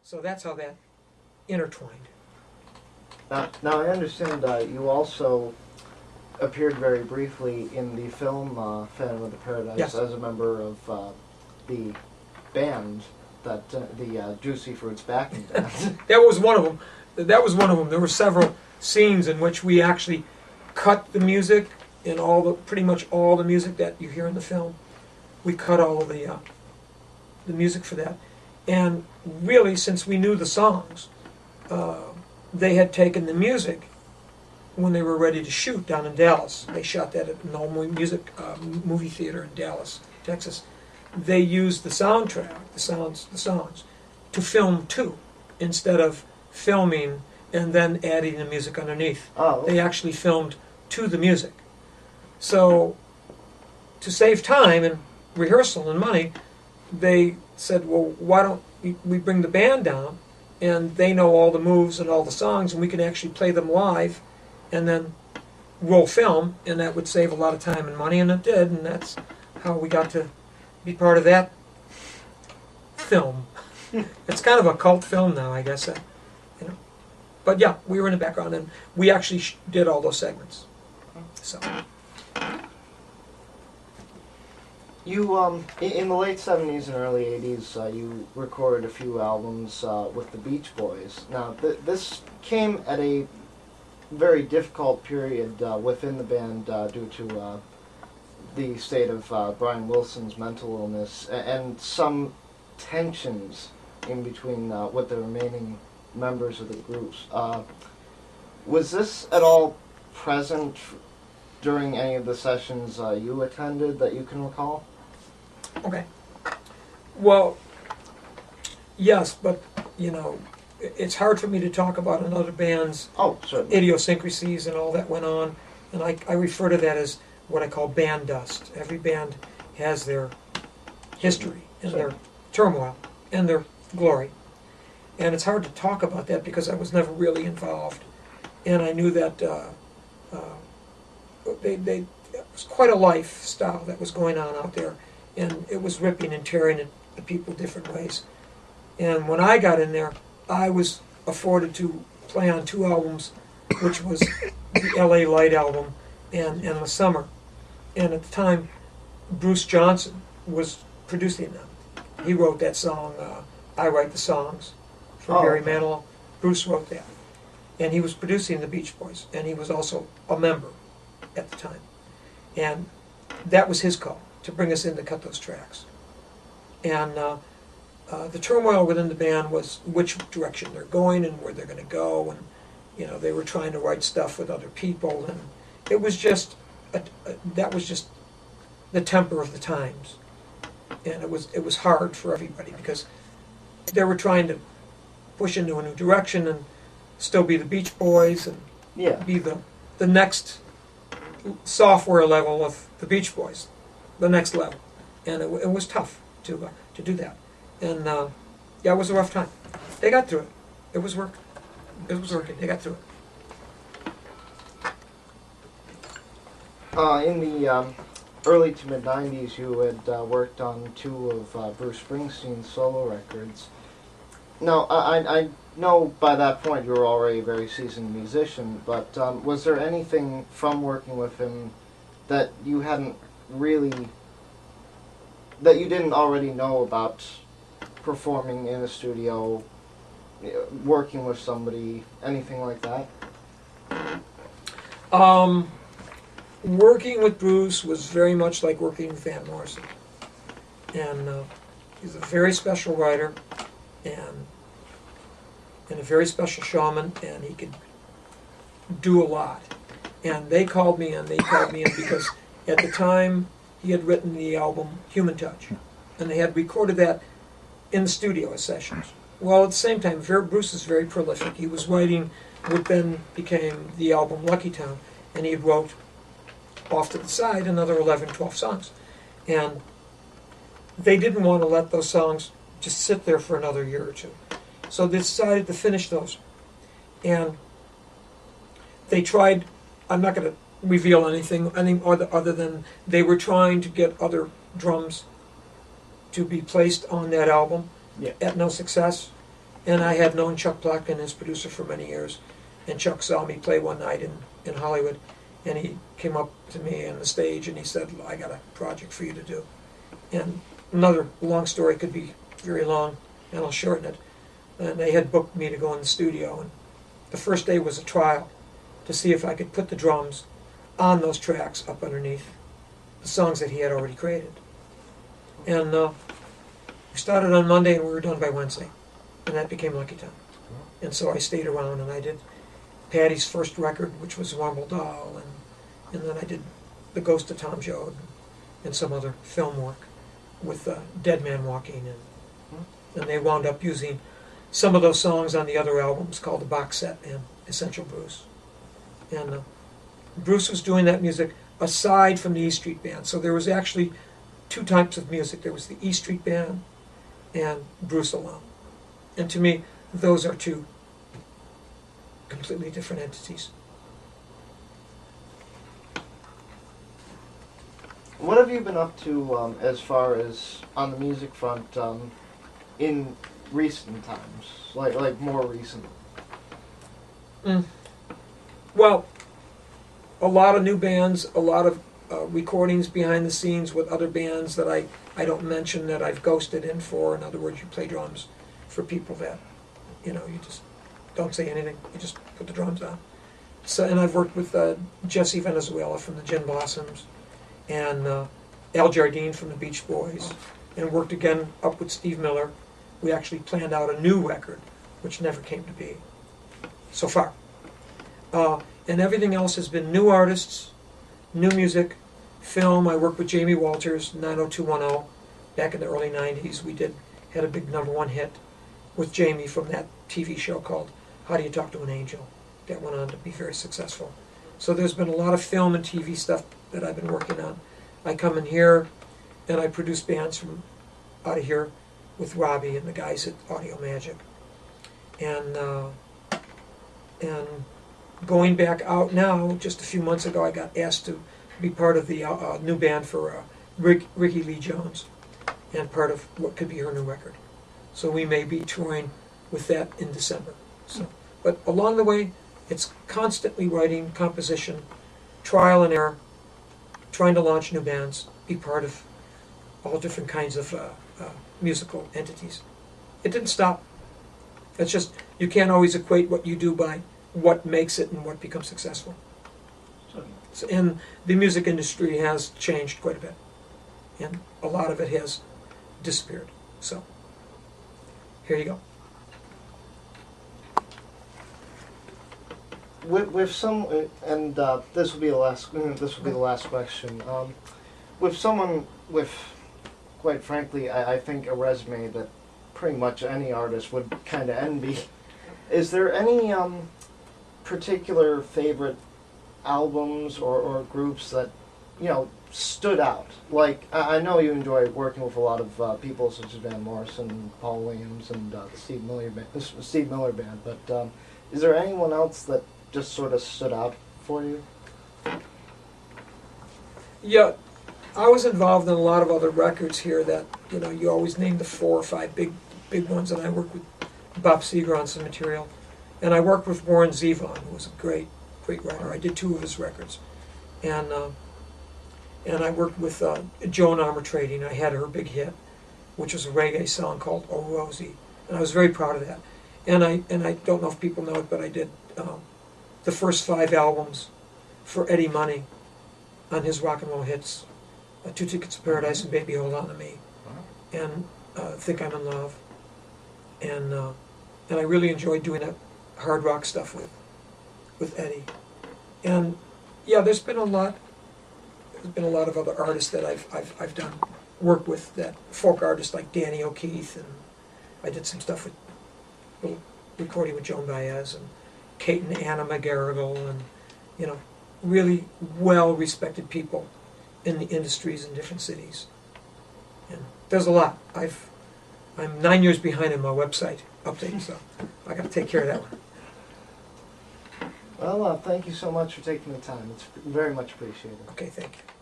So that's how that intertwined. Now I understand you also appeared very briefly in the film Phantom of the Paradise Yes. as a member of the band, that the Juicy Fruits backing band. That was one of them. There were several scenes in which we actually cut the music and pretty much all the music that you hear in the film. We cut all of the music for that. And really, since we knew the songs, they had taken the music when they were ready to shoot down in Dallas. They shot that at an old movie theater in Dallas, Texas. They used the soundtrack, the songs, to film too, instead of filming and then adding the music underneath. Oh. They actually filmed to the music. So, to save time and rehearsal and money, they said, well, why don't we bring the band down, and they know all the moves and all the songs, and we can actually play them live, and then roll film, and that would save a lot of time and money, and it did, and that's how we got to be part of that film. It's kind of a cult film now, I guess. But yeah, we were in the background, and we actually did all those segments. So. You, in the late 70s and early 80s, you recorded a few albums with the Beach Boys. Now, this came at a very difficult period within the band due to the state of Brian Wilson's mental illness and some tensions in between with the remaining members of the groups. Was this at all present during any of the sessions you attended that you can recall? Okay. Well, yes, but, it's hard for me to talk about another band's idiosyncrasies and all that went on, and I refer to that as what I call band dust. Every band has their history and their turmoil and their glory. And it's hard to talk about that because I was never really involved. And I knew that it was quite a lifestyle that was going on out there. And it was ripping and tearing at people different ways. And when I got in there, I was afforded to play on 2 albums, which was the LA Light album and The Summer. And at the time, Bruce Johnson was producing them. He wrote that song, I Write the Songs, for Barry Manilow. Bruce wrote that. And he was producing the Beach Boys, and he was also a member at the time. And that was his call, to bring us in to cut those tracks. And the turmoil within the band was which direction they're going and where they're going to go, and they were trying to write stuff with other people, and it was just that was just the temper of the times, and it was hard for everybody because they were trying to push into a new direction and still be the Beach Boys and be the next software level of the Beach Boys, the next level, and it was tough to do that, and it was a rough time. They got through it. It was work. It was working. They got through it. In the early to mid '90s, you had worked on 2 of Bruce Springsteen's solo records. Now, I know by that point you were already a very seasoned musician, but was there anything from working with him that you didn't already know about performing in a studio, working with somebody, anything like that? Working with Bruce was very much like working with Van Morrison. And he's a very special writer and a very special showman, and he could do a lot. And they called me in because at the time he had written the album Human Touch, and they had recorded that in the studio as sessions. Well, at the same time, Bruce is very prolific. He was writing what then became the album Lucky Town, and he wrote off to the side another 11, 12 songs. And they didn't want to let those songs just sit there for another year or 2. So they decided to finish those. And they tried, I'm not going to reveal anything other than they were trying to get other drums to be placed on that album at no success. And I had known Chuck Plotkin, his producer, for many years. And Chuck saw me play one night in Hollywood, and he came up to me on the stage and he said, I got a project for you to do. And another long story, could be very long, and I'll shorten it. And they had booked me to go in the studio, and the first day was a trial to see if I could put the drums on those tracks up underneath the songs that he had already created. And we started on Monday and we were done by Wednesday, and that became Lucky Town. And so I stayed around and I did Patty's first record, which was Rumble Doll, and then I did The Ghost of Tom Joad and some other film work with Dead Man Walking, and they wound up using some of those songs on the other albums called The Box Set and Essential Bruce. And Bruce was doing that music aside from the E Street Band. So there was actually two types of music. There was the E Street Band and Bruce alone. And to me, those are two completely different entities. What have you been up to as far as on the music front in recent times, like more recent? Well, a lot of new bands, a lot of recordings behind the scenes with other bands that I don't mention, that I've ghosted in for. In other words, you play drums for people that, you just don't say anything. You just put the drums on. So, and I've worked with Jesse Venezuela from the Gin Blossoms, and Al Jardine from the Beach Boys, and worked again up with Steve Miller. We actually planned out a new record, which never came to be, so far. And everything else has been new artists, new music, film. I worked with Jamie Walters, 90210, back in the early 90s. We had a big #1 hit with Jamie from that TV show called How Do You Talk to an Angel? That went on to be very successful. So there's been a lot of film and TV stuff that I've been working on. I come in here and I produce bands from out of here with Robbie and the guys at Audio Magic. And going back out now, just a few months ago, I got asked to be part of the new band for Ricky Lee Jones, and part of what could be her new record. So we may be touring with that in December. So, but along the way, it's constantly writing, composition, trial and error, trying to launch new bands, be part of all different kinds of musical entities. It didn't stop. It's just, you can't always equate what you do by what makes it and what becomes successful. So, and the music industry has changed quite a bit, and a lot of it has disappeared. So here you go. With some, and this will be the last. This will be the last question. With someone with, quite frankly, I think a resume that pretty much any artist would kind of envy. Is there any particular favorite albums or groups that stood out? Like, I know you enjoy working with a lot of people such as Van Morrison, Paul Williams, and the Steve Miller Band. But is there anyone else that just sort of stood out for you? Yeah, I was involved in a lot of other records here that you always name the 4 or 5 big ones, and I worked with Bob Seger on some material, and I worked with Warren Zevon, who was a great writer. I did 2 of his records, and I worked with Joan Armatrading. I had her big hit, which was a reggae song called "Oh Rosie," and I was very proud of that. And I don't know if people know it, but I did the first 5 albums for Eddie Money on his rock and roll hits, 2 Tickets to Paradise and Baby Hold On to Me, and Think I'm in Love, and I really enjoyed doing that hard rock stuff with Eddie. And yeah, there's been a lot of other artists that I've done work with, that folk artists like Danny O'Keefe, and I did some stuff with little recording with Joan Baez and Kate and Anna McGarrigle, and really well-respected people in the industries in different cities. And there's a lot. I'm 9 years behind in my website update, so I got to take care of that one. Well, thank you so much for taking the time. It's very much appreciated. Okay, thank you.